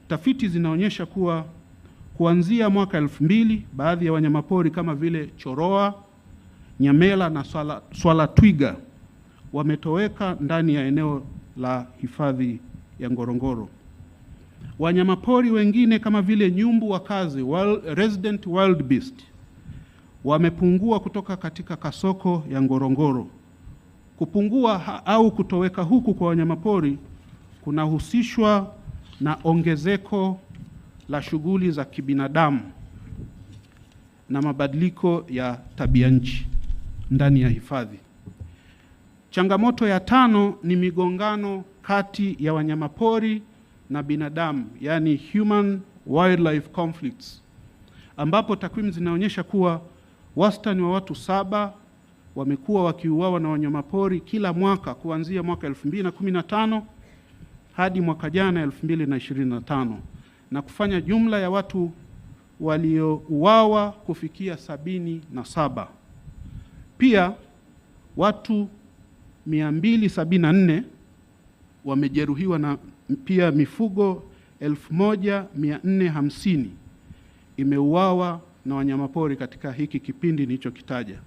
Tafiti zinaonyesha kuwa kuanzia mwaka 2000 baadhi ya wanyamapori kama vile choroa, nyamela na swala twiga wametoweka ndani ya eneo la hifadhi ya Ngorongoro. Wanyamapori wengine kama vile nyumbu wakazi, resident wild beast, wamepungua kutoka katika kasoko ya Ngorongoro. Kupungua au kutoweka huku kwa wanyamapori kunahusishwa na ongezeko la shughuli za kibinadamu na mabadiliko ya tabia nchi ndani ya hifadhi. Changamoto ya 5 ni migongano kati ya wanyamapori na binadamu, yani human wildlife conflicts, ambapo takwimu zinaonyesha kuwa wastani wa watu 7 wamekuwa wakiuawa na wanyamapori kila mwaka kuanzia mwaka 2015 hadi mwaka jana 2025, na kufanya jumla ya watu waliouawa kufikia 77. Pia watu 274 wamejeruhiwa na pia mifugo 1450 imeuawa na wanyamapori katika hiki kipindi nilichokitaja.